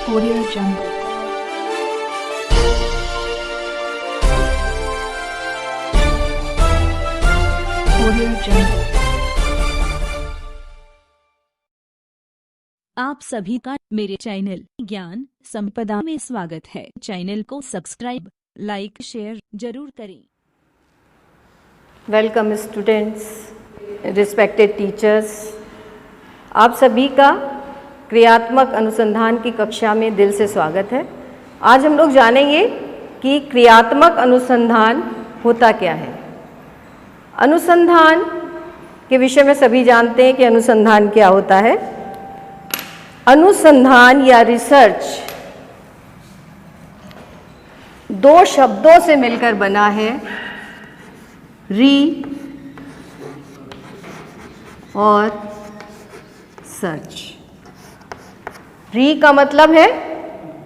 Audio Jungle. Audio Jungle. आप सभी का मेरे चैनल ज्ञान संपदा में स्वागत है। चैनल को सब्सक्राइब, लाइक, शेयर जरूर करें। Welcome students, respected teachers. आप सभी का क्रियात्मक अनुसंधान की कक्षा में दिल से स्वागत है। आज हम लोग जानेंगे कि क्रियात्मक अनुसंधान होता क्या है। अनुसंधान के विषय में सभी जानते हैं कि अनुसंधान क्या होता है। अनुसंधान या रिसर्च दो शब्दों से मिलकर बना है, री और सर्च। री का मतलब है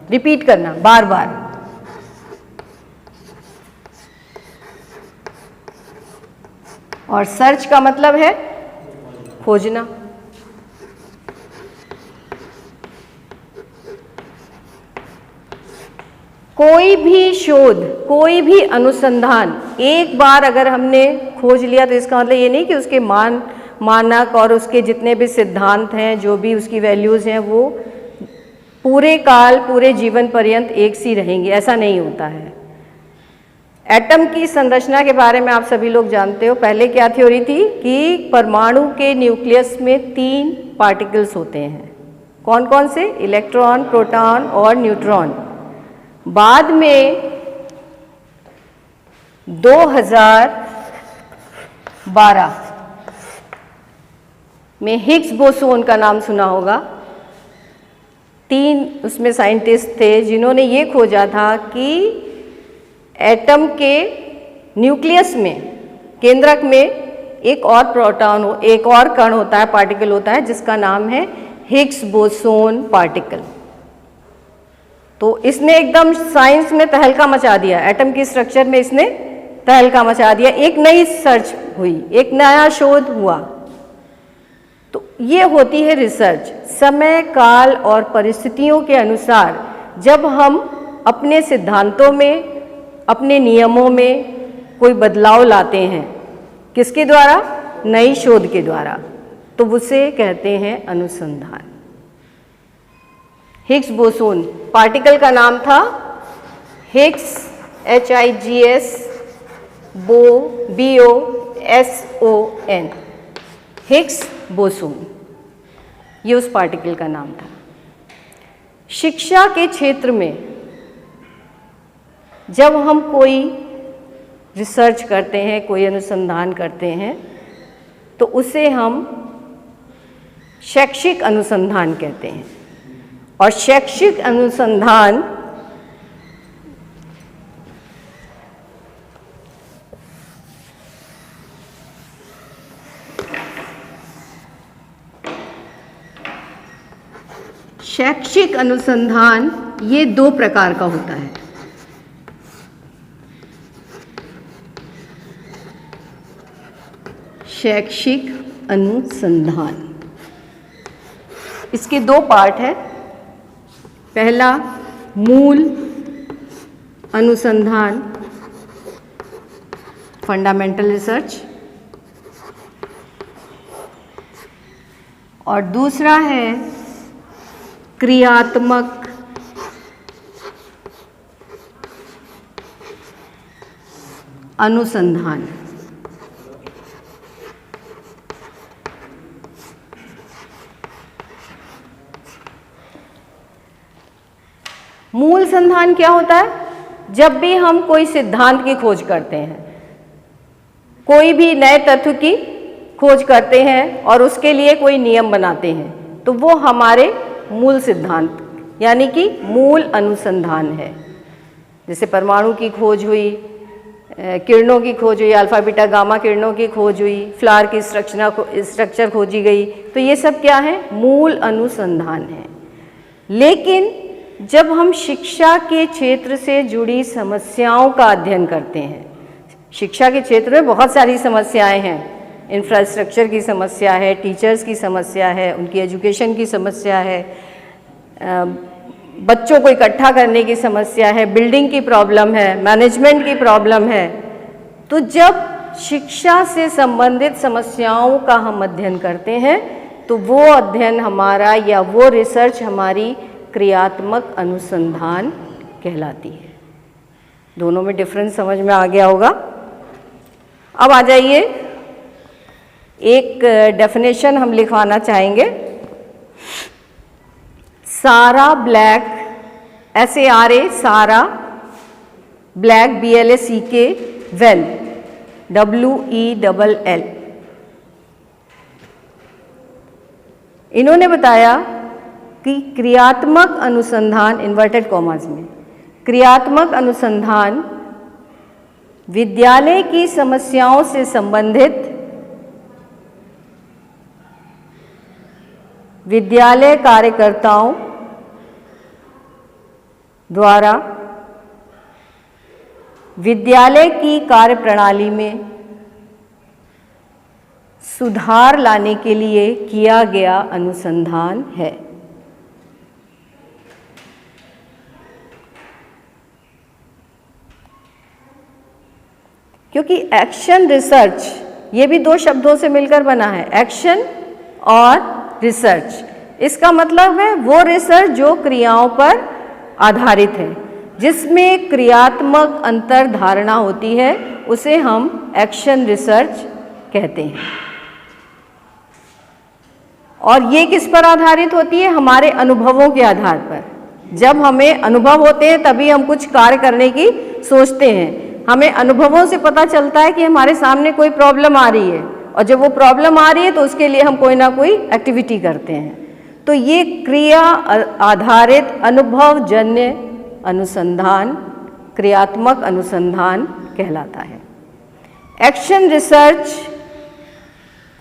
रिपीट करना, बार बार। और सर्च का मतलब है खोजना। कोई भी शोध, कोई भी अनुसंधान एक बार अगर हमने खोज लिया तो इसका मतलब ये नहीं कि उसके मानक और उसके जितने भी सिद्धांत हैं, जो भी उसकी वैल्यूज़ हैं, वो पूरे काल, पूरे जीवन पर्यंत एक सी रहेंगी। ऐसा नहीं होता है। एटम की संरचना के बारे में आप सभी लोग जानते हो। पहले क्या थ्योरी थी कि परमाणु के न्यूक्लियस में 3 पार्टिकल्स होते हैं। कौन कौन से? इलेक्ट्रॉन, प्रोटॉन और न्यूट्रॉन। बाद में 2012 में हिग्स बोसोन का नाम सुना होगा। 3 उसमें साइंटिस्ट थे जिन्होंने ये खोजा था कि एटम के न्यूक्लियस में, केंद्रक में एक और प्रोटॉन हो, एक और कण होता है, पार्टिकल होता है, जिसका नाम है हिग्स बोसोन पार्टिकल। तो इसने एकदम साइंस में तहलका मचा दिया। एटम की स्ट्रक्चर में इसने तहलका मचा दिया। एक नई सर्च हुई, एक नया शोध हुआ। तो ये होती है रिसर्च। समय, काल और परिस्थितियों के अनुसार जब हम अपने सिद्धांतों में, अपने नियमों में कोई बदलाव लाते हैं, किसके द्वारा? नई शोध के द्वारा, तो उसे कहते हैं अनुसंधान। हिग्स बोसोन पार्टिकल का नाम था Higgs, HIGS BOSON, Higgs boson, ये उस पार्टिकल का नाम था। शिक्षा के क्षेत्र में जब हम कोई रिसर्च करते हैं, कोई अनुसंधान करते हैं, तो उसे हम शैक्षिक अनुसंधान कहते हैं। और शैक्षिक अनुसंधान ये 2 प्रकार का होता है। शैक्षिक अनुसंधान, इसके 2 पार्ट है। पहला मूल अनुसंधान, फंडामेंटल रिसर्च, और दूसरा है क्रियात्मक अनुसंधान। मूल संधान क्या होता है? जब भी हम कोई सिद्धांत की खोज करते हैं, कोई भी नए तत्व की खोज करते हैं और उसके लिए कोई नियम बनाते हैं, तो वो हमारे मूल सिद्धांत यानी कि मूल अनुसंधान है। जैसे परमाणु की खोज हुई, किरणों की खोज हुई, अल्फा बीटा गामा किरणों की खोज हुई, फ्लावर की स्ट्रक्चर खोजी गई, तो ये सब क्या है? मूल अनुसंधान है। लेकिन जब हम शिक्षा के क्षेत्र से जुड़ी समस्याओं का अध्ययन करते हैं, शिक्षा के क्षेत्र में बहुत सारी समस्याएं हैं। इंफ्रास्ट्रक्चर की समस्या है, टीचर्स की समस्या है, उनकी एजुकेशन की समस्या है, बच्चों को इकट्ठा करने की समस्या है, बिल्डिंग की प्रॉब्लम है, मैनेजमेंट की प्रॉब्लम है। तो जब शिक्षा से संबंधित समस्याओं का हम अध्ययन करते हैं तो वो अध्ययन हमारा या वो रिसर्च हमारी क्रियात्मक अनुसंधान कहलाती है। दोनों में डिफरेंस समझ में आ गया होगा। अब आ जाइए, एक डेफिनेशन हम लिखवाना चाहेंगे। सारा ब्लैक, SARA, सारा ब्लैक, BLACK, वेल, WELL। इन्होंने बताया कि क्रियात्मक अनुसंधान, इन्वर्टेड कॉमास में, क्रियात्मक अनुसंधान विद्यालय की समस्याओं से संबंधित विद्यालय कार्यकर्ताओं द्वारा विद्यालय की कार्यप्रणाली में सुधार लाने के लिए किया गया अनुसंधान है। क्योंकि एक्शन रिसर्च, ये भी दो शब्दों से मिलकर बना है, एक्शन और रिसर्च। इसका मतलब है वो रिसर्च जो क्रियाओं पर आधारित है, जिसमें क्रियात्मक अंतर्धारणा होती है, उसे हम एक्शन रिसर्च कहते हैं। और ये किस पर आधारित होती है? हमारे अनुभवों के आधार पर। जब हमें अनुभव होते हैं तभी हम कुछ कार्य करने की सोचते हैं। हमें अनुभवों से पता चलता है कि हमारे सामने कोई प्रॉब्लम आ रही है, और जब वो प्रॉब्लम आ रही है तो उसके लिए हम कोई ना कोई एक्टिविटी करते हैं। तो ये क्रिया आधारित अनुभवजन्य अनुसंधान क्रियात्मक अनुसंधान कहलाता है। एक्शन रिसर्च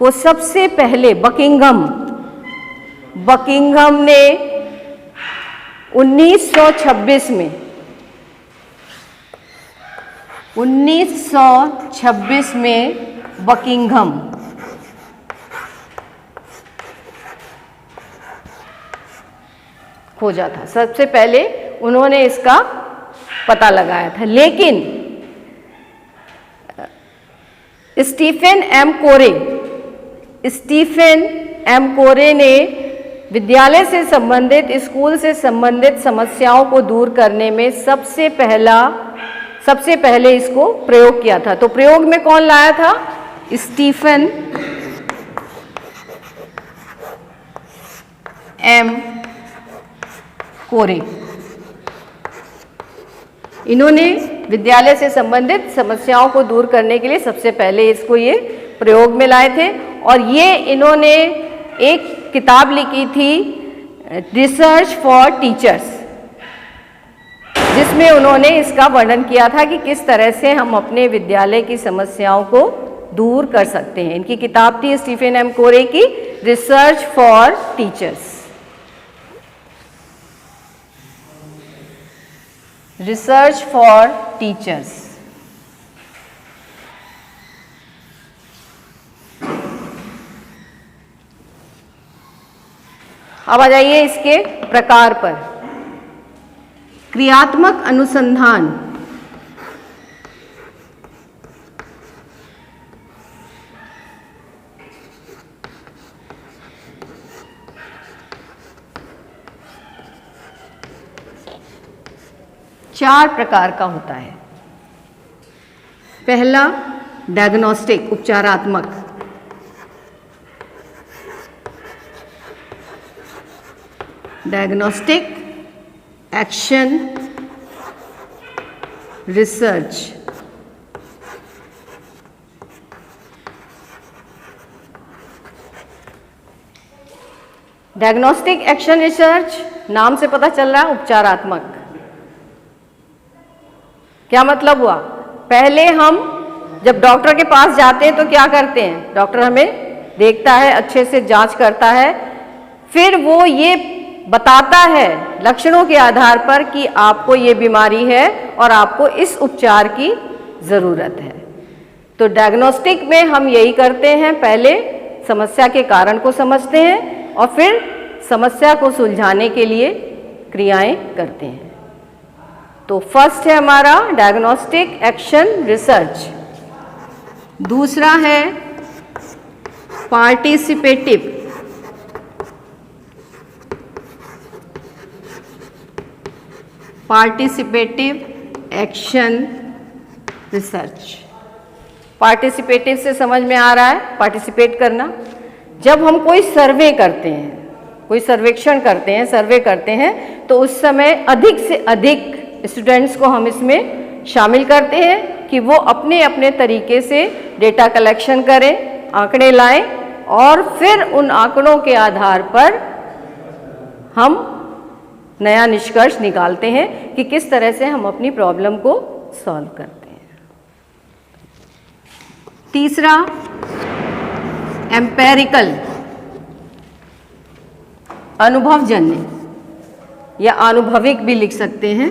को सबसे पहले बकिंघम ने 1926 में बकिंघम खोजा था। सबसे पहले उन्होंने इसका पता लगाया था। लेकिन स्टीफन एम कोरे ने विद्यालय से संबंधित, स्कूल से संबंधित समस्याओं को दूर करने में सबसे पहले इसको प्रयोग किया था। तो प्रयोग में कौन लाया था? स्टीफन एम कोरे। इन्होंने विद्यालय से संबंधित समस्याओं को दूर करने के लिए सबसे पहले इसको ये प्रयोग में लाए थे। और ये इन्होंने एक किताब लिखी थी, रिसर्च फॉर टीचर्स, जिसमें उन्होंने इसका वर्णन किया था कि किस तरह से हम अपने विद्यालय की समस्याओं को दूर कर सकते हैं। इनकी किताब थी स्टीफन एम कोरे की research for teachers. Research for teachers. अब आ जाइए इसके प्रकार पर। क्रियात्मक अनुसंधान चार प्रकार का होता है। पहला डायग्नोस्टिक, उपचारात्मक। Diagnostic, action, research. Diagnostic, action, research, नाम से पता चल रहा है उपचारात्मक। क्या मतलब हुआ? पहले हम जब डॉक्टर के पास जाते हैं तो क्या करते हैं? डॉक्टर हमें देखता है, अच्छे से जांच करता है, फिर वो ये बताता है लक्षणों के आधार पर कि आपको ये बीमारी है और आपको इस उपचार की ज़रूरत है। तो डायग्नोस्टिक में हम यही करते हैं, पहले समस्या के कारण को समझते हैं और फिर समस्या को सुलझाने के लिए क्रियाएं करते हैं। तो फर्स्ट है हमारा डायग्नोस्टिक एक्शन रिसर्च, दूसरा है पार्टिसिपेटिव, एक्शन रिसर्च। पार्टिसिपेटिव से समझ में आ रहा है, पार्टिसिपेट करना। जब हम कोई सर्वे करते हैं, कोई सर्वेक्षण करते हैं, सर्वे करते हैं, तो उस समय अधिक से अधिक स्टूडेंट्स को हम इसमें शामिल करते हैं कि वो अपने अपने तरीके से डेटा कलेक्शन करें, आंकड़े लाएं, और फिर उन आंकड़ों के आधार पर हम नया निष्कर्ष निकालते हैं कि किस तरह से हम अपनी प्रॉब्लम को सॉल्व करते हैं। तीसरा एम्पेरिकल, अनुभवजन्य या आनुभविक भी लिख सकते हैं,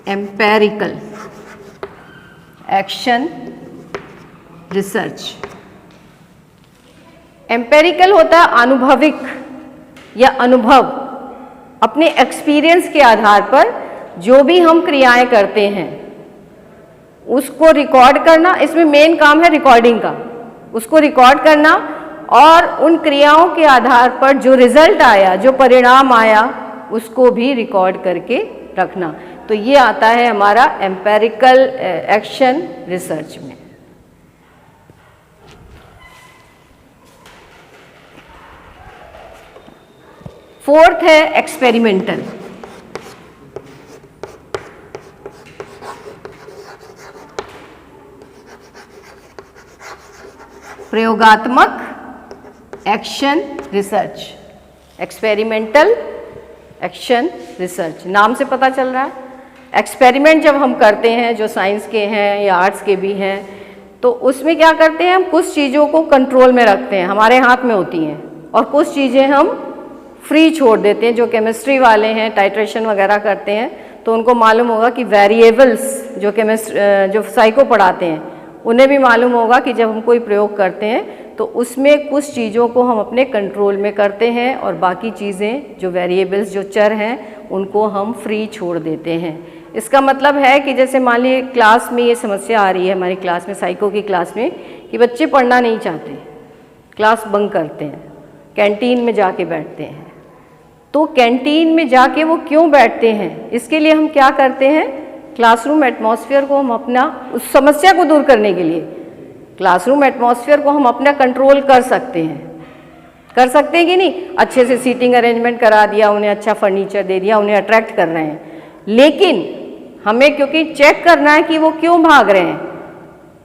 एम्पेरिकल एक्शन रिसर्च। एम्पेरिकल होता है आनुभविक या अनुभव, अपने एक्सपीरियंस के आधार पर जो भी हम क्रियाएं करते हैं उसको रिकॉर्ड करना। इसमें मेन काम है रिकॉर्डिंग का, उसको रिकॉर्ड करना और उन क्रियाओं के आधार पर जो रिजल्ट आया, जो परिणाम आया, उसको भी रिकॉर्ड करके रखना। तो ये आता है हमारा एम्पेरिकल एक्शन रिसर्च में। फोर्थ है एक्सपेरिमेंटल, प्रयोगात्मक action research. Experimental action research, नाम से पता चल रहा है। एक्सपेरिमेंट जब हम करते हैं, जो साइंस के हैं या आर्ट्स के भी हैं, तो उसमें क्या करते हैं, हम कुछ चीज़ों को कंट्रोल में रखते हैं, हमारे हाथ में होती हैं, और कुछ चीज़ें हम फ्री छोड़ देते हैं। जो केमिस्ट्री वाले हैं, टाइट्रेशन वगैरह करते हैं, तो उनको मालूम होगा कि वेरिएबल्स, जो साइको पढ़ाते हैं, उन्हें भी मालूम होगा कि जब हम कोई प्रयोग करते हैं तो उसमें कुछ चीज़ों को हम अपने कंट्रोल में करते हैं और बाकी चीज़ें, जो वेरिएबल्स, जो चर हैं, उनको हम फ्री छोड़ देते हैं। इसका मतलब है कि जैसे मान लीजिए क्लास में ये समस्या आ रही है हमारी क्लास में, साइको की क्लास में, कि बच्चे पढ़ना नहीं चाहते, क्लास बंक करते हैं, कैंटीन में जाके बैठते हैं। तो कैंटीन में जाके वो क्यों बैठते हैं, इसके लिए हम क्या करते हैं, क्लासरूम एटमॉस्फेयर को हम अपना, उस समस्या को दूर करने के लिए क्लासरूम एटमॉस्फेयर को हम अपना कंट्रोल कर सकते हैं। कर सकते हैं कि नहीं, अच्छे से सीटिंग अरेंजमेंट करा दिया, उन्हें अच्छा फर्नीचर दे दिया, उन्हें अट्रैक्ट कर रहे हैं। लेकिन हमें क्योंकि चेक करना है कि वो क्यों भाग रहे हैं,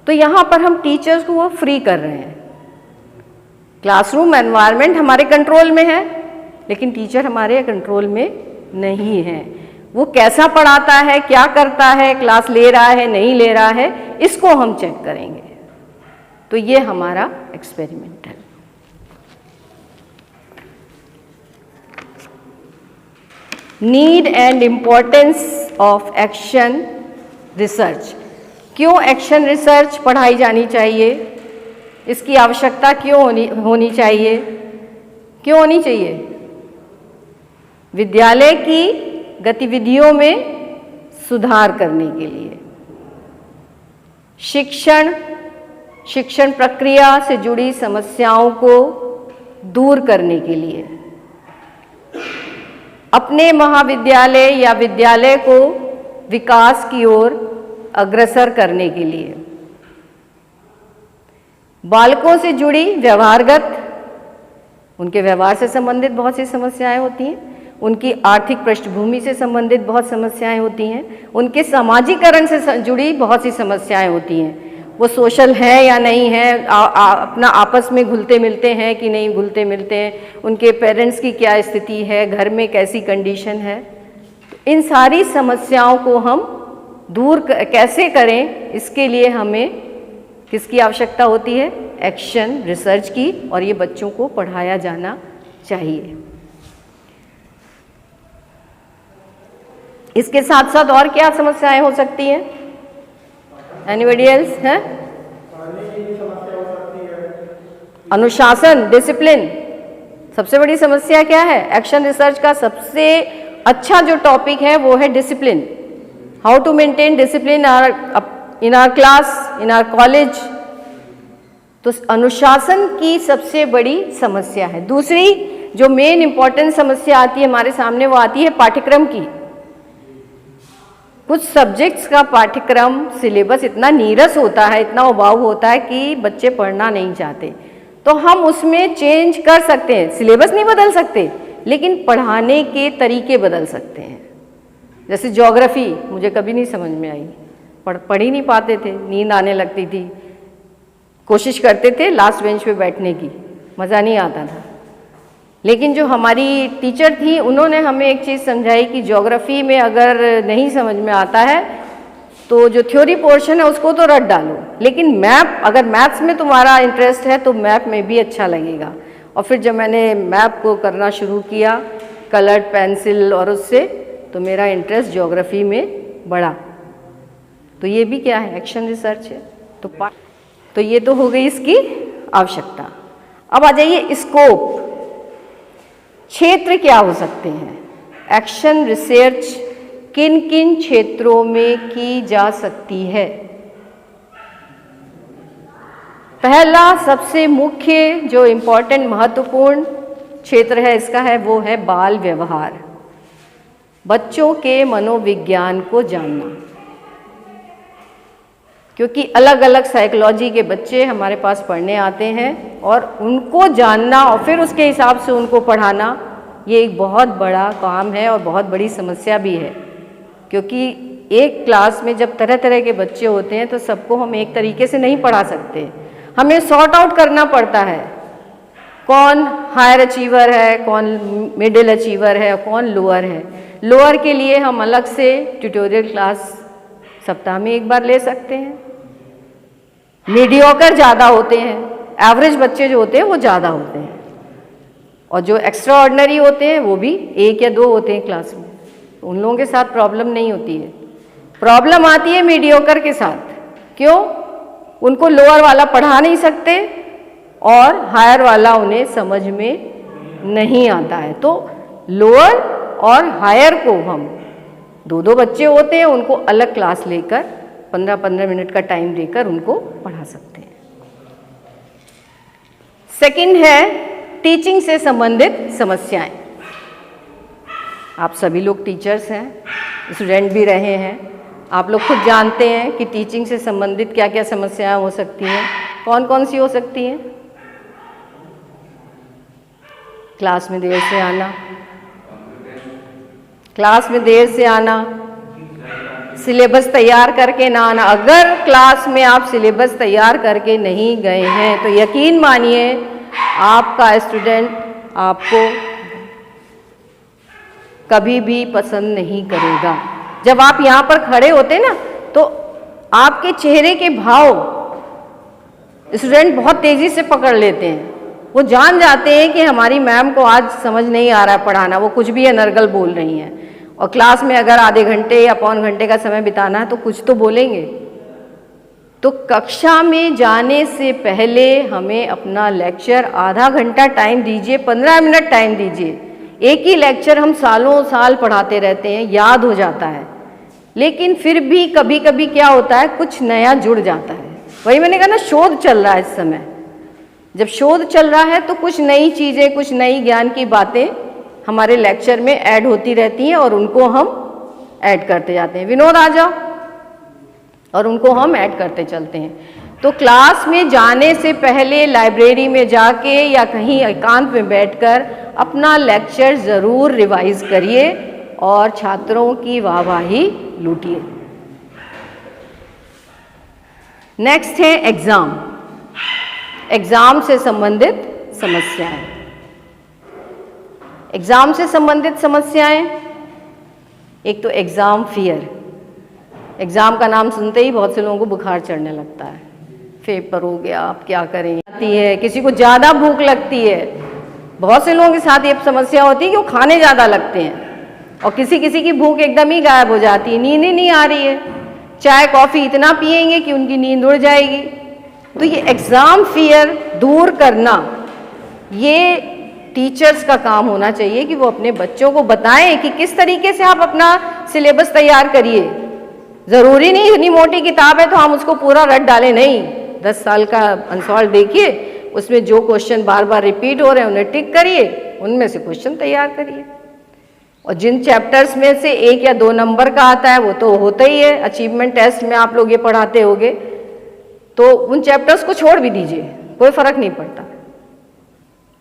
तो यहाँ पर हम टीचर्स को वो फ्री कर रहे हैं। क्लासरूम एनवायरनमेंट हमारे कंट्रोल में है, लेकिन टीचर हमारे कंट्रोल में नहीं है। वो कैसा पढ़ाता है, क्या करता है, क्लास ले रहा है, नहीं ले रहा है, इसको हम चेक करेंगे। तो ये हमारा एक्सपेरिमेंट है। Need and importance of action research. क्यों एक्शन रिसर्च पढ़ाई जानी चाहिए, इसकी आवश्यकता क्यों होनी चाहिए, क्यों होनी चाहिए? विद्यालय की गतिविधियों में सुधार करने के लिए, शिक्षण प्रक्रिया से जुड़ी समस्याओं को दूर करने के लिए, अपने महाविद्यालय या विद्यालय को विकास की ओर अग्रसर करने के लिए, बालकों से जुड़ी व्यवहारगत, उनके व्यवहार से संबंधित बहुत सी समस्याएं होती हैं, उनकी आर्थिक पृष्ठभूमि से संबंधित बहुत समस्याएं होती हैं, उनके सामाजिकरण से जुड़ी बहुत सी समस्याएं होती हैं। वो सोशल है या नहीं है, अपना आपस में घुलते मिलते हैं कि नहीं घुलते मिलते हैं, उनके पेरेंट्स की क्या स्थिति है, घर में कैसी कंडीशन है। इन सारी समस्याओं को हम दूर कैसे करें, इसके लिए हमें किसकी आवश्यकता होती है? एक्शन रिसर्च की, और ये बच्चों को पढ़ाया जाना चाहिए। इसके साथ साथ और क्या समस्याएं हो सकती हैं? एनीबॉडी एल्स है? अनुशासन, डिसिप्लिन, सबसे बड़ी समस्या क्या है? एक्शन रिसर्च का सबसे अच्छा जो टॉपिक है वो है discipline, how to maintain discipline in our class, in our college. तो अनुशासन की सबसे बड़ी समस्या है। दूसरी जो मेन इंपॉर्टेंट समस्या आती है हमारे सामने, वो आती है पाठ्यक्रम की। कुछ सब्जेक्ट्स का पाठ्यक्रम सिलेबस इतना नीरस होता है, इतना उबाऊ होता है कि बच्चे पढ़ना नहीं चाहते। तो हम उसमें चेंज कर सकते हैं, सिलेबस नहीं बदल सकते लेकिन पढ़ाने के तरीके बदल सकते हैं। जैसे ज्योग्राफी मुझे कभी नहीं समझ में आई, पढ़ ही नहीं पाते थे, नींद आने लगती थी, कोशिश करते थे लास्ट बेंच पे बैठने की, मज़ा नहीं आता था। लेकिन जो हमारी टीचर थी उन्होंने हमें एक चीज़ समझाई कि ज्योग्राफी में अगर नहीं समझ में आता है तो जो थ्योरी पोर्शन है उसको तो रट डालो, लेकिन मैप, अगर मैथ्स में तुम्हारा इंटरेस्ट है तो मैप में भी अच्छा लगेगा। और फिर जब मैंने मैप को करना शुरू किया कलर्ड पेंसिल और उससे, तो मेरा इंटरेस्ट ज्योग्राफी में बढ़ा। तो ये भी क्या है? एक्शन रिसर्च है। तो ये तो हो गई इसकी आवश्यकता। अब आ जाइए स्कोप, क्षेत्र क्या हो सकते हैं? एक्शन रिसर्च किन किन क्षेत्रों में की जा सकती है? पहला सबसे मुख्य जो इम्पोर्टेंट महत्वपूर्ण क्षेत्र है इसका है वो है बाल व्यवहार, बच्चों के मनोविज्ञान को जानना। क्योंकि अलग अलग साइकोलॉजी के बच्चे हमारे पास पढ़ने आते हैं और उनको जानना और फिर उसके हिसाब से उनको पढ़ाना, ये एक बहुत बड़ा काम है और बहुत बड़ी समस्या भी है। क्योंकि एक क्लास में जब तरह तरह के बच्चे होते हैं तो सबको हम एक तरीके से नहीं पढ़ा सकते, हमें सॉर्ट आउट करना पड़ता है कौन हायर अचीवर है, कौन मिडिल अचीवर है, कौन लोअर है। लोअर के लिए हम अलग से ट्यूटोरियल क्लास सप्ताह में एक बार ले सकते हैं। मीडियोकर ज़्यादा होते हैं, एवरेज बच्चे जो होते हैं वो ज़्यादा होते हैं, और जो एक्स्ट्रा ऑर्डिनरी होते हैं वो भी 1 या 2 होते हैं क्लास में। उन लोगों के साथ प्रॉब्लम नहीं होती है, प्रॉब्लम आती है मीडियोकर के साथ। क्यों? उनको लोअर वाला पढ़ा नहीं सकते और हायर वाला उन्हें समझ में नहीं आता है। तो लोअर और हायर को हम 2-2 बच्चे होते हैं, उनको अलग क्लास लेकर 15-15 मिनट का टाइम देकर उनको पढ़ा सकते हैं। सेकंड है टीचिंग से संबंधित समस्याएं। आप सभी लोग टीचर्स हैं, स्टूडेंट भी रहे हैं, आप लोग खुद जानते हैं कि टीचिंग से संबंधित क्या क्या समस्याएं हो सकती हैं। कौन कौन सी हो सकती हैं? क्लास में देर से आना, क्लास में देर से आना, सिलेबस तैयार करके ना आना। अगर क्लास में आप सिलेबस तैयार करके नहीं गए हैं तो यकीन मानिए आपका स्टूडेंट आपको कभी भी पसंद नहीं करेगा। जब आप यहाँ पर खड़े होते ना तो आपके चेहरे के भाव स्टूडेंट बहुत तेज़ी से पकड़ लेते हैं। वो जान जाते हैं कि हमारी मैम को आज समझ नहीं आ रहा है पढ़ाना, वो कुछ भी अनर्गल बोल रही हैं। और क्लास में अगर आधे घंटे या पौन घंटे का समय बिताना है तो कुछ तो बोलेंगे। तो कक्षा में जाने से पहले हमें अपना लेक्चर आधा घंटा टाइम दीजिए, 15 मिनट टाइम दीजिए। एक ही लेक्चर हम सालों साल पढ़ाते रहते हैं, याद हो जाता है, लेकिन फिर भी कभी कभी क्या होता है, कुछ नया जुड़ जाता है। वही मैंने कहा ना, शोध चल रहा है इस समय। जब शोध चल रहा है तो कुछ नई चीज़ें, कुछ नई ज्ञान की बातें हमारे लेक्चर में ऐड होती रहती हैं और उनको हम ऐड करते जाते हैं। विनोद आ जाओ, और उनको हम ऐड करते चलते हैं। तो क्लास में जाने से पहले लाइब्रेरी में जाके या कहीं एकांत में बैठकर अपना लेक्चर ज़रूर रिवाइज करिए और छात्रों की वाहवाही लूटिए। नेक्स्ट है एग्ज़ाम, एग्ज़ाम से संबंधित समस्याएं। एग्ज़ाम से संबंधित समस्याएं, एक तो एग्ज़ाम फियर। एग्ज़ाम का नाम सुनते ही बहुत से लोगों को बुखार चढ़ने लगता है, पेपर हो गया, आप क्या करें आती है। किसी को ज़्यादा भूख लगती है, बहुत से लोगों के साथ ये समस्या होती है कि वो खाने ज़्यादा लगते हैं, और किसी किसी की भूख एकदम ही गायब हो जाती है, नींद ही नहीं आ रही है, चाय कॉफ़ी इतना पिएंगे कि उनकी नींद उड़ जाएगी। तो ये एग्ज़ाम फियर दूर करना, ये टीचर्स का काम होना चाहिए कि वो अपने बच्चों को बताएं कि किस तरीके से आप अपना सिलेबस तैयार करिए। ज़रूरी नहीं इतनी मोटी किताब है तो हम उसको पूरा रट डालें, नहीं। 10 साल का अनसॉल्व देखिए, उसमें जो क्वेश्चन बार बार रिपीट हो रहे हैं उन्हें टिक करिए, उनमें से क्वेश्चन तैयार करिए। और जिन चैप्टर्स में से 1 या 2 नंबर का आता है वो तो होता ही है, अचीवमेंट टेस्ट में आप लोग ये पढ़ाते होगे, तो उन चैप्टर्स को छोड़ भी दीजिए, कोई फ़र्क नहीं पड़ता।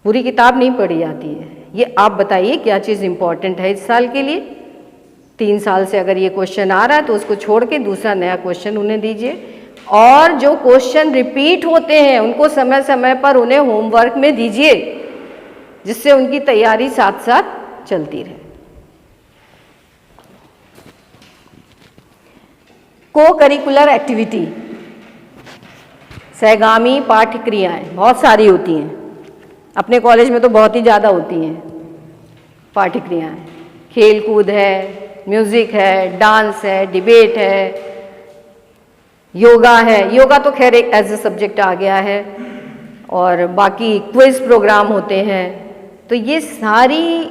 पूरी किताब नहीं पढ़ी जाती है। ये आप बताइए क्या चीज़ इम्पॉर्टेंट है इस साल के लिए। 3 साल से अगर ये क्वेश्चन आ रहा है तो उसको छोड़ के दूसरा नया क्वेश्चन उन्हें दीजिए। और जो क्वेश्चन रिपीट होते हैं उनको समय समय पर उन्हें होमवर्क में दीजिए, जिससे उनकी तैयारी साथ साथ चलती रहे। को करिकुलर एक्टिविटी, सहगामी पाठ्य क्रियाएं बहुत सारी होती हैं, अपने कॉलेज में तो बहुत ही ज़्यादा होती हैं पाठ्य क्रियाएं। खेल कूद है, म्यूज़िक है, डांस है, डिबेट है, योगा है। योगा तो खैर एक एज ए सब्जेक्ट आ गया है, और बाकी क्विज प्रोग्राम होते हैं। तो ये सारी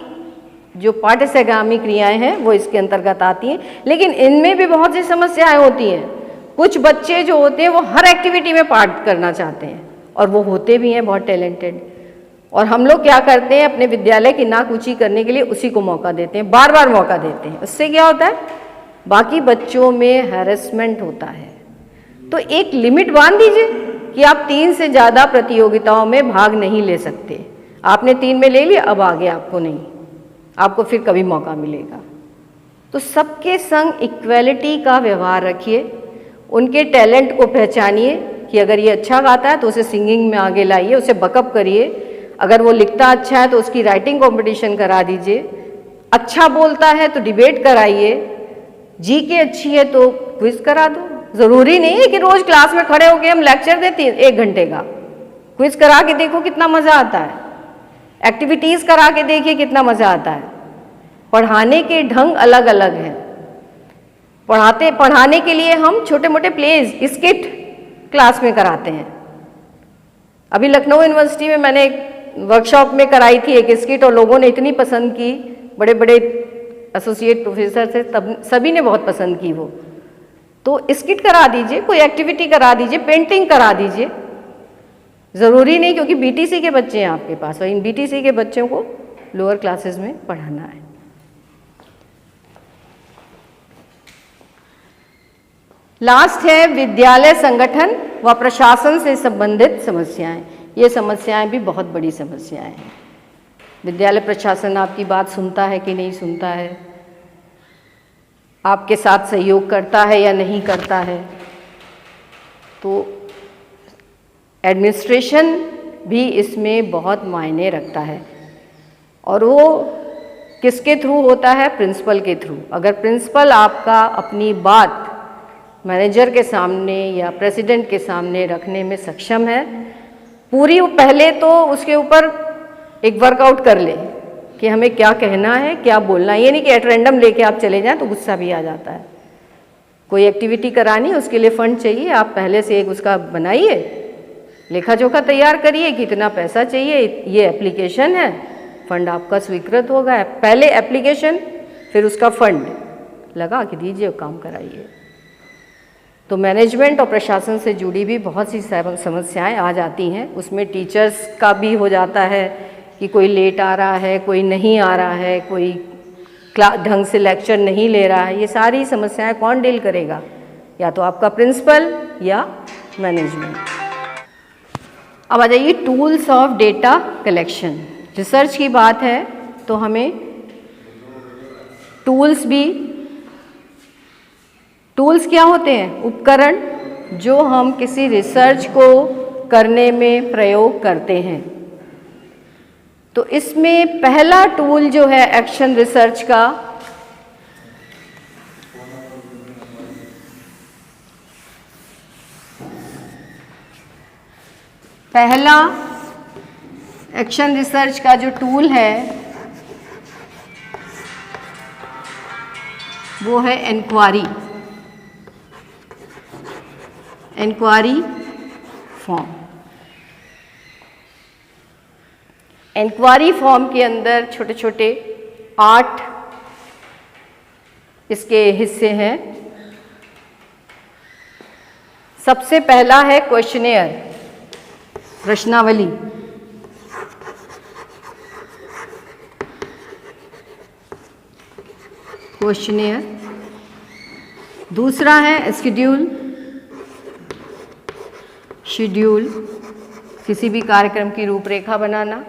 जो पाठ्य सहगामी क्रियाएं हैं वो इसके अंतर्गत आती हैं। लेकिन इनमें भी बहुत सी समस्याएं होती हैं। कुछ बच्चे जो होते हैं वो हर एक्टिविटी में पार्ट करना चाहते हैं, और वो होते भी हैं बहुत टैलेंटेड, और हम लोग क्या करते हैं अपने विद्यालय की नाक ऊंची करने के लिए उसी को मौका देते हैं, बार बार मौका देते हैं। उससे क्या होता है, बाकी बच्चों में हैरेसमेंट होता है। तो एक लिमिट बांध दीजिए कि आप 3 से ज़्यादा प्रतियोगिताओं में भाग नहीं ले सकते। आपने 3 में ले लिया, अब आगे आपको नहीं, आपको फिर कभी मौका मिलेगा। तो सबके संग इक्वलिटी का व्यवहार रखिए, उनके टैलेंट को पहचानिए कि अगर ये अच्छा गाता है तो उसे सिंगिंग में आगे लाइए, उसे बकअप करिए। अगर वो लिखता अच्छा है तो उसकी राइटिंग कंपटीशन करा दीजिए। अच्छा बोलता है तो डिबेट कराइए। जीके अच्छी है तो क्विज करा दो। ज़रूरी नहीं है कि रोज़ क्लास में खड़े होकर हम लेक्चर देते हैं 1 घंटे का। क्विज करा के देखो कितना मज़ा आता है, एक्टिविटीज़ करा के देखिए कितना मज़ा आता है। पढ़ाने के ढंग अलग अलग हैं। पढ़ाने के लिए हम छोटे मोटे प्लेज, स्किट क्लास में कराते हैं। अभी लखनऊ यूनिवर्सिटी में मैंने एक वर्कशॉप में कराई थी एक स्किट, और लोगों ने इतनी पसंद की, बड़े बड़े एसोसिएट प्रोफेसर थे, तब सभी ने बहुत पसंद की वो। तो स्किट करा दीजिए, कोई एक्टिविटी करा दीजिए, पेंटिंग करा दीजिए। ज़रूरी नहीं, क्योंकि बीटीसी के बच्चे हैं आपके पास, और इन बीटीसी के बच्चों को लोअर क्लासेस में पढ़ाना है। लास्ट है विद्यालय संगठन व प्रशासन से संबंधित समस्याएं। ये समस्याएं भी बहुत बड़ी समस्याएं हैं। विद्यालय प्रशासन आपकी बात सुनता है कि नहीं सुनता है, आपके साथ सहयोग करता है या नहीं करता है। तो एडमिनिस्ट्रेशन भी इसमें बहुत मायने रखता है, और वो किसके थ्रू होता है, प्रिंसिपल के थ्रू। अगर प्रिंसिपल आपका अपनी बात मैनेजर के सामने या प्रेसिडेंट के सामने रखने में सक्षम है पूरी, पहले तो उसके ऊपर एक वर्कआउट कर ले कि हमें क्या कहना है, क्या बोलना है। ये नहीं कि एट रैंडम लेके आप चले जाएं तो गुस्सा भी आ जाता है। कोई एक्टिविटी करानी है, उसके लिए फंड चाहिए, आप पहले से एक उसका बनाइए, लेखा जोखा तैयार करिए, कितना पैसा चाहिए, ये एप्लीकेशन है, फंड आपका स्वीकृत होगा। पहले एप्लीकेशन, फिर उसका फंड लगा के दीजिए और काम कराइए। तो मैनेजमेंट और प्रशासन से जुड़ी भी बहुत सी समस्याएं आ जाती हैं। उसमें टीचर्स का भी हो जाता है कि कोई लेट आ रहा है, कोई नहीं आ रहा है, कोई ढंग से लेक्चर नहीं ले रहा है। ये सारी समस्याएं कौन डील करेगा, या तो आपका प्रिंसिपल या मैनेजमेंट। अब आ जाइए tools of data collection. Research की बात है तो हमें टूल्स क्या होते हैं, उपकरण जो हम किसी रिसर्च को करने में प्रयोग करते हैं। तो इसमें पहला टूल जो है एक्शन रिसर्च का, पहला एक्शन रिसर्च का जो टूल है वो है इंक्वायरी फॉर्म। इंक्वायरी फॉर्म के अंदर छोटे छोटे 8 इसके हिस्से हैं। सबसे पहला है क्वेश्चनेयर, प्रश्नावली। क्वेश्चनेयर। दूसरा है शेड्यूल, शेड्यूल किसी भी कार्यक्रम की रूपरेखा बनाना।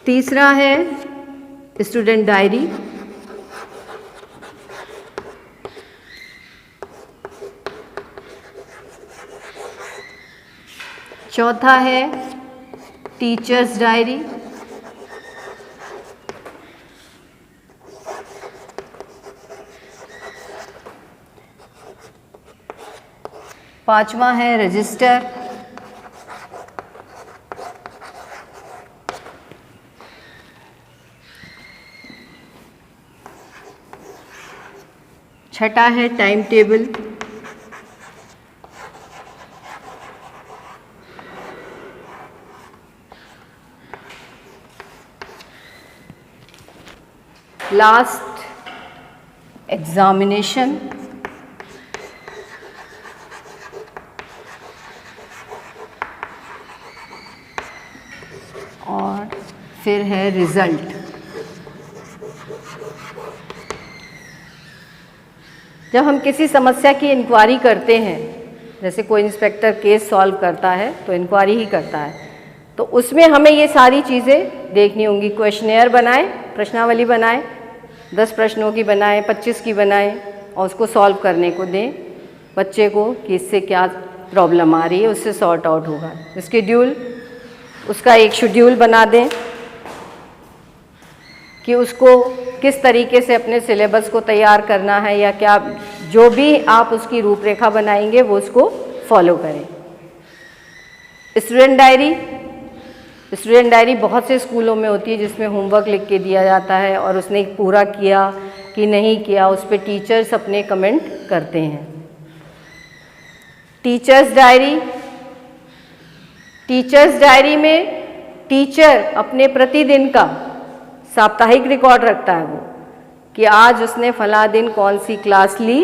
तीसरा है स्टूडेंट डायरी। चौथा है टीचर्स डायरी। पांचवा है रजिस्टर। छठा है टाइम टेबल। Last examination. और फिर है रिजल्ट। जब हम किसी समस्या की इंक्वायरी करते हैं, जैसे कोई इंस्पेक्टर केस सॉल्व करता है तो इंक्वायरी ही करता है, तो उसमें हमें ये सारी चीज़ें देखनी होंगी। क्वेश्चनेयर बनाएं, प्रश्नावली बनाएं, 10 प्रश्नों की बनाएं, 25 की बनाएं और उसको सॉल्व करने को दें बच्चे को कि इससे क्या प्रॉब्लम आ रही है, उससे सॉर्ट आउट होगा। शेड्यूल, उसका एक शेड्यूल बना दें कि उसको किस तरीके से अपने सिलेबस को तैयार करना है, या क्या जो भी आप उसकी रूपरेखा बनाएंगे वो उसको फॉलो करें। स्टूडेंट डायरी, स्टूडेंट डायरी बहुत से स्कूलों में होती है जिसमें होमवर्क लिख के दिया जाता है और उसने पूरा किया कि नहीं किया उस पर टीचर्स अपने कमेंट करते हैं। टीचर्स डायरी, टीचर्स डायरी में टीचर अपने प्रतिदिन का साप्ताहिक रिकॉर्ड रखता है वो कि आज उसने फला दिन कौन सी क्लास ली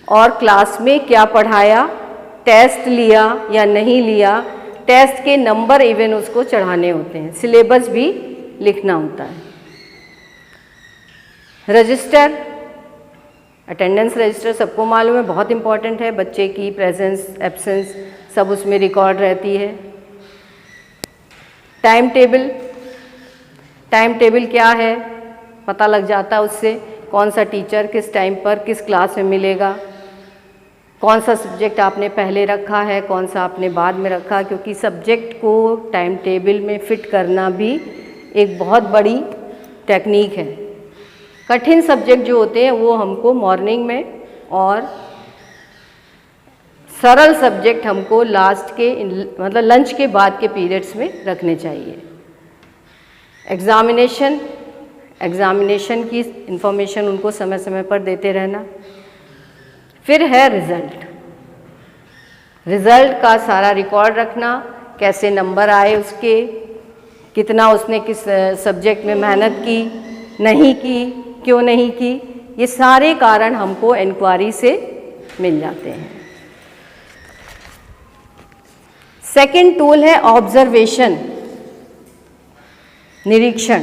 और क्लास में क्या पढ़ाया, टेस्ट लिया या नहीं लिया, टेस्ट के नंबर इवन उसको चढ़ाने होते हैं, सिलेबस भी लिखना होता है। रजिस्टर, अटेंडेंस रजिस्टर सबको मालूम है, बहुत इम्पॉर्टेंट है। बच्चे की प्रेजेंस, एब्सेंस सब उसमें रिकॉर्ड रहती है। टाइम टेबल, टाइम टेबल क्या है पता लग जाता है उससे, कौन सा टीचर किस टाइम पर किस क्लास में मिलेगा, कौन सा सब्जेक्ट आपने पहले रखा है, कौन सा आपने बाद में रखा, क्योंकि सब्जेक्ट को टाइम टेबल में फिट करना भी एक बहुत बड़ी टेक्निक है। कठिन सब्जेक्ट जो होते हैं वो हमको मॉर्निंग में और सरल सब्जेक्ट हमको लास्ट के मतलब लंच के बाद के पीरियड्स में रखने चाहिए। एग्ज़ामिनेशन, एग्ज़ामिनेशन की इंफॉर्मेशन उनको समय समय पर देते रहना। फिर है रिज़ल्ट, रिज़ल्ट का सारा रिकॉर्ड रखना, कैसे नंबर आए उसके, कितना उसने किस सब्जेक्ट में मेहनत की, नहीं की, क्यों नहीं की, ये सारे कारण हमको इंक्वायरी से मिल जाते हैं। सेकंड टूल है ऑब्जर्वेशन, निरीक्षण।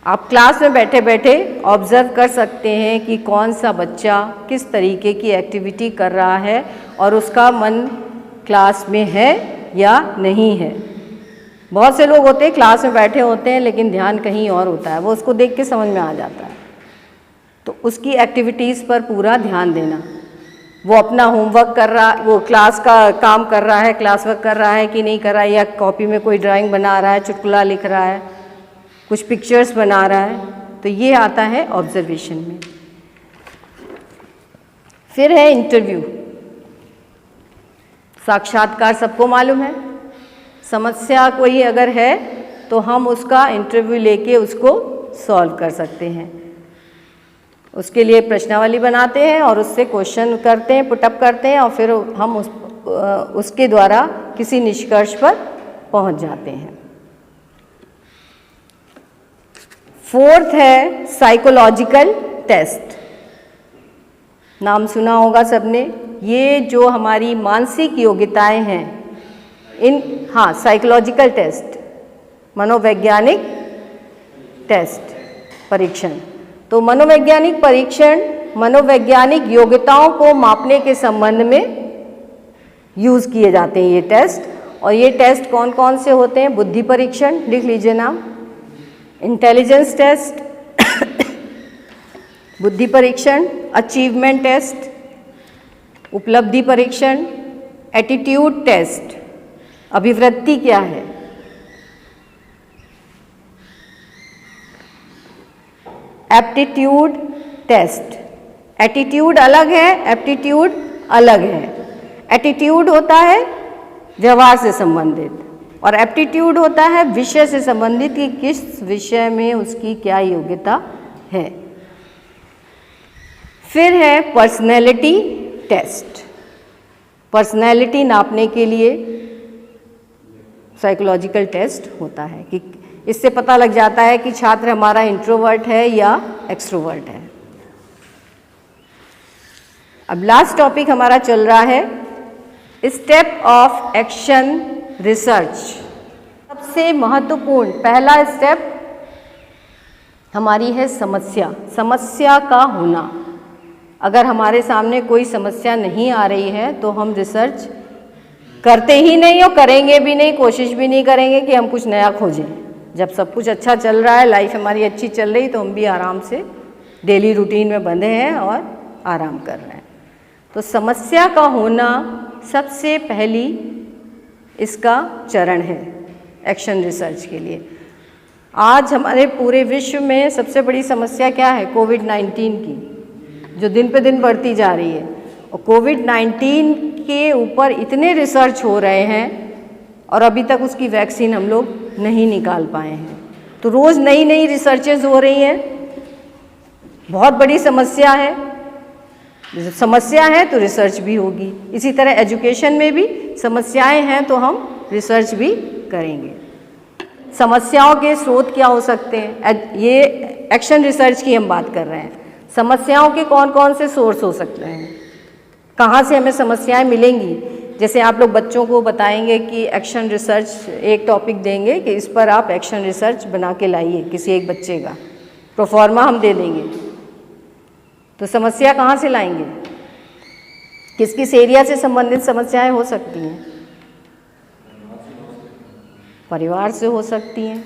आप क्लास में बैठे बैठे ऑब्जर्व कर सकते हैं कि कौन सा बच्चा किस तरीके की एक्टिविटी कर रहा है और उसका मन क्लास में है या नहीं है। बहुत से लोग होते हैं क्लास में बैठे होते हैं लेकिन ध्यान कहीं और होता है, वो उसको देख के समझ में आ जाता है। तो उसकी एक्टिविटीज़ पर पूरा ध्यान देना, वो अपना होमवर्क कर रहा, वो क्लास का काम कर रहा है, क्लास वर्क कर रहा है कि नहीं कर रहा है, या कॉपी में कोई ड्राइंग बना रहा है, चुटकुला लिख रहा है, कुछ पिक्चर्स बना रहा है, तो ये आता है ऑब्जर्वेशन में। फिर है इंटरव्यू, साक्षात्कार सबको मालूम है। समस्या कोई अगर है तो हम उसका इंटरव्यू लेके उसको सॉल्व कर सकते हैं। उसके लिए प्रश्नावली बनाते हैं और उससे क्वेश्चन करते हैं, पुटअप करते हैं और फिर हम उसके द्वारा किसी निष्कर्ष पर पहुंच जाते हैं। फोर्थ है साइकोलॉजिकल टेस्ट। नाम सुना होगा सबने। ये जो हमारी मानसिक योग्यताएं हैं साइकोलॉजिकल टेस्ट, मनोवैज्ञानिक टेस्ट, परीक्षण। तो मनोवैज्ञानिक परीक्षण मनोवैज्ञानिक योग्यताओं को मापने के संबंध में यूज किए जाते हैं ये टेस्ट। और ये टेस्ट कौन कौन से होते हैं? बुद्धि परीक्षण, लिख लीजिए नाम, इंटेलिजेंस टेस्ट, बुद्धि परीक्षण, अचीवमेंट टेस्ट, उपलब्धि परीक्षण, एटीट्यूड टेस्ट, अभिवृत्ति क्या है, एप्टीट्यूड टेस्ट। एटीट्यूड अलग है, एप्टीट्यूड अलग है। एटीट्यूड होता है व्यवहार से संबंधित और एप्टीट्यूड होता है विषय से संबंधित कि किस विषय में उसकी क्या योग्यता है। फिर है पर्सनैलिटी टेस्ट। पर्सनैलिटी नापने के लिए साइकोलॉजिकल टेस्ट होता है कि इससे पता लग जाता है कि छात्र हमारा इंट्रोवर्ट है या एक्सट्रोवर्ट है। अब लास्ट टॉपिक हमारा चल रहा है स्टेप ऑफ एक्शन रिसर्च। सबसे महत्वपूर्ण पहला स्टेप हमारी है समस्या, समस्या का होना। अगर हमारे सामने कोई समस्या नहीं आ रही है तो हम रिसर्च करते ही नहीं और करेंगे भी नहीं, कोशिश भी नहीं करेंगे कि हम कुछ नया खोजें। जब सब कुछ अच्छा चल रहा है, लाइफ हमारी अच्छी चल रही, तो हम भी आराम से डेली रूटीन में बंधे हैं और आराम कर रहे हैं। तो समस्या का होना सबसे पहली इसका चरण है एक्शन रिसर्च के लिए। आज हमारे पूरे विश्व में सबसे बड़ी समस्या क्या है? कोविड-19 की, जो दिन पे दिन बढ़ती जा रही है। और कोविड-19 के ऊपर इतने रिसर्च हो रहे हैं और अभी तक उसकी वैक्सीन हम लोग नहीं निकाल पाए हैं। तो रोज़ नई नई रिसर्चेज हो रही हैं। बहुत बड़ी समस्या है। समस्या है तो रिसर्च भी होगी। इसी तरह एजुकेशन में भी समस्याएं हैं तो हम रिसर्च भी करेंगे। समस्याओं के स्रोत क्या हो सकते हैं? ये एक्शन रिसर्च की हम बात कर रहे हैं। समस्याओं के कौन कौन से सोर्स हो सकते हैं? कहाँ से हमें समस्याएं मिलेंगी? जैसे आप लोग बच्चों को बताएंगे कि एक्शन रिसर्च, एक टॉपिक देंगे कि इस पर आप एक्शन रिसर्च बना के लाइए, किसी एक बच्चे का प्रोफॉर्मा हम दे देंगे। तो समस्या कहाँ से लाएंगे? किस किस एरिया से संबंधित समस्याएं हो सकती हैं? परिवार से हो सकती हैं,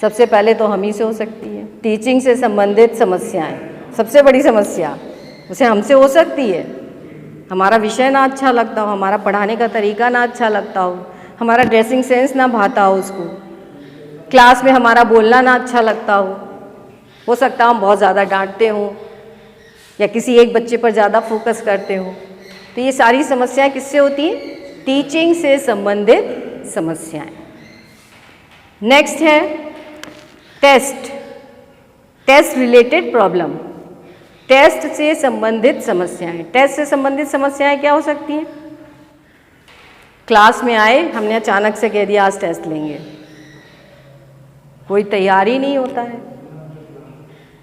सबसे पहले तो हम ही से हो सकती है। टीचिंग से संबंधित समस्याएं, सबसे बड़ी समस्या उसे हमसे हो सकती है। हमारा विषय ना अच्छा लगता हो, हमारा पढ़ाने का तरीका ना अच्छा लगता हो, हमारा ड्रेसिंग सेंस ना भाता हो उसको, क्लास में हमारा बोलना ना अच्छा लगता हो सकता हम बहुत ज़्यादा डांटते हों या किसी एक बच्चे पर ज़्यादा फोकस करते हो। तो ये सारी समस्याएं किससे होती हैं? टीचिंग से संबंधित समस्याएं। नेक्स्ट है test, test related problem. Test से संबंधित समस्याएं। टेस्ट से संबंधित समस्याएं क्या हो सकती हैं? क्लास में आए, हमने अचानक से कह दिया आज टेस्ट लेंगे, कोई तैयारी नहीं होता है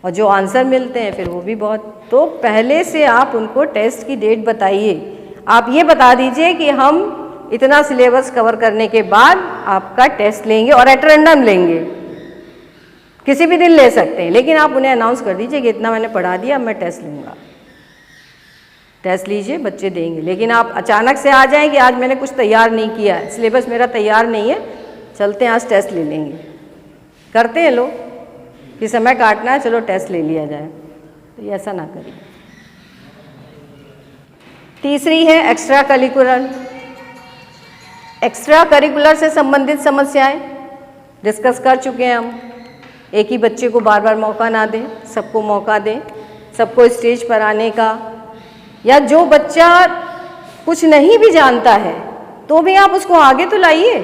और जो आंसर मिलते हैं फिर वो भी बहुत। तो पहले से आप उनको टेस्ट की डेट बताइए। आप ये बता दीजिए कि हम इतना सिलेबस कवर करने के बाद आपका टेस्ट लेंगे और एट रैंडम लेंगे, किसी भी दिन ले सकते हैं, लेकिन आप उन्हें अनाउंस कर दीजिए कि इतना मैंने पढ़ा दिया, अब मैं टेस्ट लूँगा। टेस्ट लीजिए, बच्चे देंगे। लेकिन आप अचानक से आ जाएं कि आज मैंने कुछ तैयार नहीं किया है, सिलेबस मेरा तैयार नहीं है, चलते हैं आज टेस्ट ले लेंगे। करते हैं लोग कि समय काटना है, चलो टेस्ट ले लिया जाए। तो ये ऐसा ना करिए। तीसरी है एक्स्ट्रा करिकुलर। एक्स्ट्रा करिकुलर से संबंधित समस्याएं डिस्कस कर चुके हैं हम। एक ही बच्चे को बार बार मौका ना दें, सबको मौका दें, सबको स्टेज पर आने का। या जो बच्चा कुछ नहीं भी जानता है तो भी आप उसको आगे तो लाइए।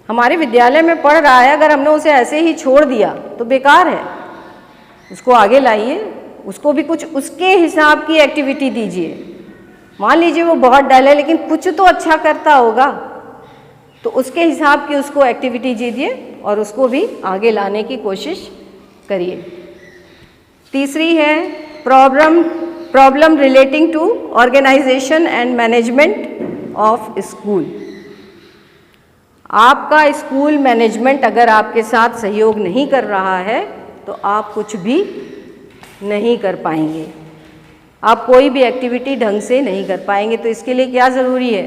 हमारे विद्यालय में पढ़ रहा है, अगर हमने उसे ऐसे ही छोड़ दिया तो बेकार है। उसको आगे लाइए, उसको भी कुछ उसके हिसाब की एक्टिविटी दीजिए। मान लीजिए वो बहुत डल है लेकिन कुछ तो अच्छा करता होगा, तो उसके हिसाब की उसको एक्टिविटी दीजिए और उसको भी आगे लाने की कोशिश करिए। तीसरी है problem relating to organization and management of school. आपका स्कूल मैनेजमेंट अगर आपके साथ सहयोग नहीं कर रहा है तो आप कुछ भी नहीं कर पाएंगे, आप कोई भी एक्टिविटी ढंग से नहीं कर पाएंगे। तो इसके लिए क्या ज़रूरी है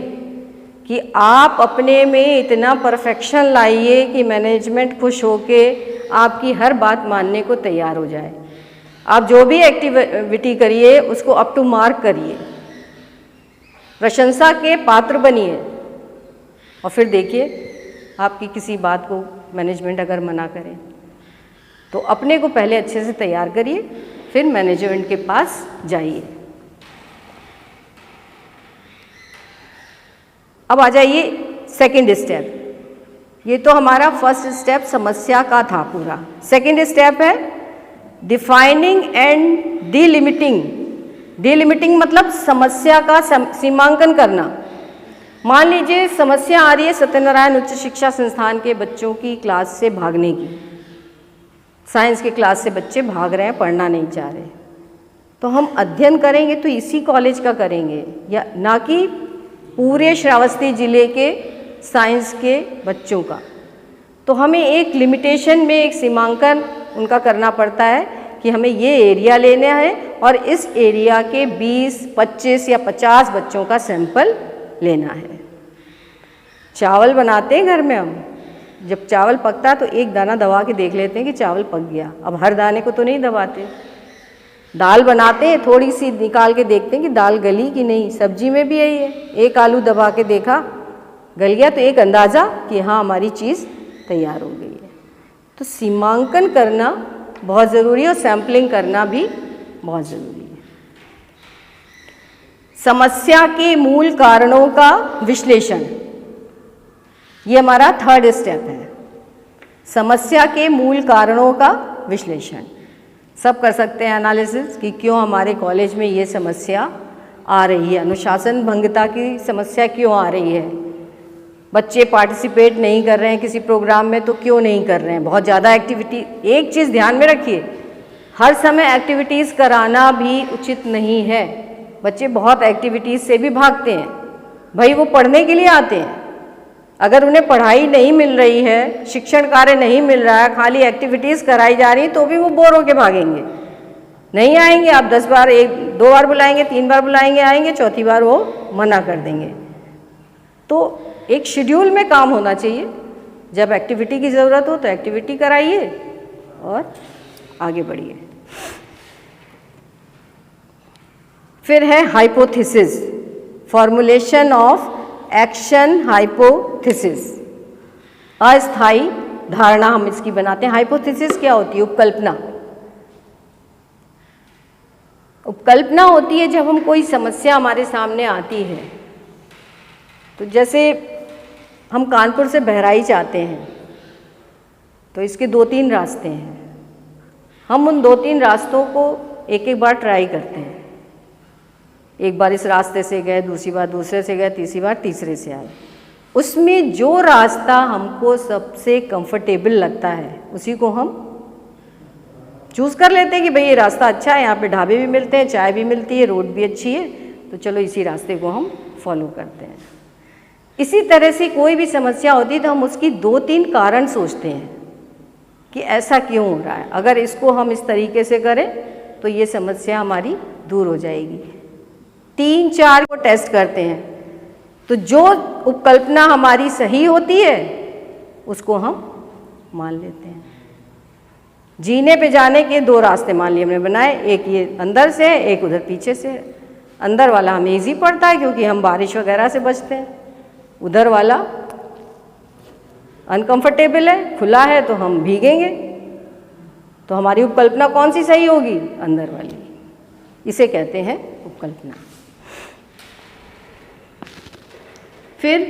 कि आप अपने में इतना परफेक्शन लाइए कि मैनेजमेंट खुश होके आपकी हर बात मानने को तैयार हो जाए। आप जो भी एक्टिविटी करिए उसको अप टू मार्क करिए, प्रशंसा के पात्र बनिए, और फिर देखिए आपकी किसी बात को मैनेजमेंट अगर मना करे तो अपने को पहले अच्छे से तैयार करिए, फिर मैनेजमेंट के पास जाइए। अब आ जाइए सेकंड स्टेप। ये तो हमारा फर्स्ट स्टेप समस्या का था पूरा। सेकंड स्टेप है डिफाइनिंग एंड डिलिमिटिंग। डिलिमिटिंग मतलब समस्या का सीमांकन करना। मान लीजिए समस्या आ रही है सत्यनारायण उच्च शिक्षा संस्थान के बच्चों की क्लास से भागने की। साइंस के क्लास से बच्चे भाग रहे हैं, पढ़ना नहीं चाह रहे, तो हम अध्ययन करेंगे तो इसी कॉलेज का करेंगे, या ना कि पूरे श्रावस्ती जिले के साइंस के बच्चों का। तो हमें एक लिमिटेशन में एक सीमांकन उनका करना पड़ता है कि हमें ये एरिया लेना है और इस एरिया के 20, 25 या 50 बच्चों का सैंपल लेना है। चावल बनाते हैं घर में हम, जब चावल पकता है तो एक दाना दबा के देख लेते हैं कि चावल पक गया। अब हर दाने को तो नहीं दबाते। दाल बनाते हैं, थोड़ी सी निकाल के देखते हैं कि दाल गली कि नहीं। सब्जी में भी यही है, एक आलू दबा के देखा गल गया तो एक अंदाज़ा कि हाँ हमारी चीज़ तैयार हो गई है। तो सीमांकन करना बहुत ज़रूरी है और सैम्पलिंग करना भी बहुत ज़रूरी है। समस्या के मूल कारणों का विश्लेषण, ये हमारा थर्ड स्टेप है। समस्या के मूल कारणों का विश्लेषण सब कर सकते हैं एनालिसिस कि क्यों हमारे कॉलेज में ये समस्या आ रही है, अनुशासन भंगता की समस्या क्यों आ रही है, बच्चे पार्टिसिपेट नहीं कर रहे हैं किसी प्रोग्राम में तो क्यों नहीं कर रहे हैं, बहुत ज़्यादा एक्टिविटी। एक चीज़ ध्यान में रखिए, हर समय एक्टिविटीज़ कराना भी उचित नहीं है। बच्चे बहुत एक्टिविटीज़ से भी भागते हैं, भाई वो पढ़ने के लिए आते हैं। अगर उन्हें पढ़ाई नहीं मिल रही है, शिक्षण कार्य नहीं मिल रहा है, खाली एक्टिविटीज़ कराई जा रही तो भी वो बोर होके भागेंगे, नहीं आएंगे। आप 10 बार, 1-2 बार बुलाएंगे, 3 बार बुलाएंगे, आएंगे, चौथी बार वो मना कर देंगे। तो एक शेड्यूल में काम होना चाहिए। जब एक्टिविटी की ज़रूरत हो तो एक्टिविटी कराइए और आगे बढ़िए। फिर है hypothesis, formulation of action hypothesis. अस्थायी धारणा हम इसकी बनाते हैं। हाइपोथेसिस क्या होती है? उपकल्पना। उपकल्पना होती है जब हम कोई समस्या हमारे सामने आती है। तो जैसे हम कानपुर से बहराइच आते हैं तो इसके 2-3 रास्ते हैं। हम उन 2-3 रास्तों को एक बार ट्राई करते हैं। एक बार इस रास्ते से गए, दूसरी बार दूसरे से गए, तीसरी बार तीसरे से आए। उसमें जो रास्ता हमको सबसे कंफर्टेबल लगता है उसी को हम चूज़ कर लेते हैं कि भाई ये रास्ता अच्छा है, यहाँ पे ढाबे भी मिलते हैं, चाय भी मिलती है, रोड भी अच्छी है, तो चलो इसी रास्ते को हम फॉलो करते हैं। इसी तरह से कोई भी समस्या होती है तो हम उसकी 2-3 कारण सोचते हैं कि ऐसा क्यों हो रहा है। अगर इसको हम इस तरीके से करें तो ये समस्या हमारी दूर हो जाएगी। 3-4 को टेस्ट करते हैं, तो जो उपकल्पना हमारी सही होती है उसको हम मान लेते हैं। जीने पे जाने के 2 रास्ते मान लिए हमने बनाए, एक ये अंदर से है, एक उधर पीछे से है। अंदर वाला हमें ईजी पड़ता है क्योंकि हम बारिश वगैरह से बचते हैं। उधर वाला अनकंफर्टेबल है, खुला है तो हम भीगेंगे। तो हमारी उपकल्पना कौन सी सही होगी? अंदर वाली। इसे कहते हैं उपकल्पना। फिर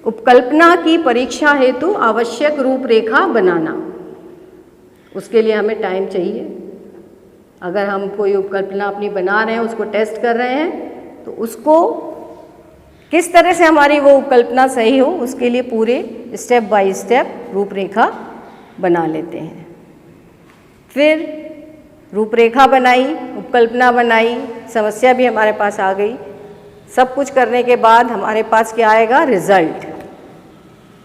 उपकल्पना की परीक्षा हेतु आवश्यक रूपरेखा बनाना। उसके लिए हमें टाइम चाहिए। अगर हम कोई उपकल्पना अपनी बना रहे हैं, उसको टेस्ट कर रहे हैं, तो उसको किस तरह से हमारी वो कल्पना सही हो, उसके लिए पूरे स्टेप बाय स्टेप रूपरेखा बना लेते हैं। फिर रूपरेखा बनाई, उपकल्पना बनाई, समस्या भी हमारे पास आ गई। सब कुछ करने के बाद हमारे पास क्या आएगा? रिजल्ट,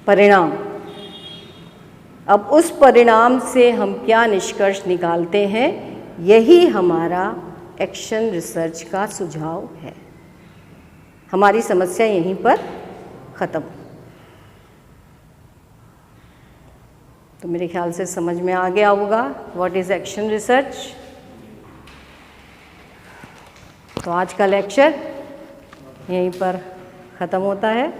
परिणाम। अब उस परिणाम से हम क्या निष्कर्ष निकालते हैं, यही हमारा एक्शन रिसर्च का सुझाव है। हमारी समस्या यहीं पर ख़त्म। तो मेरे ख्याल से समझ में आ गया होगा व्हाट इज़ एक्शन रिसर्च। तो आज का लेक्चर यहीं पर ख़त्म होता है।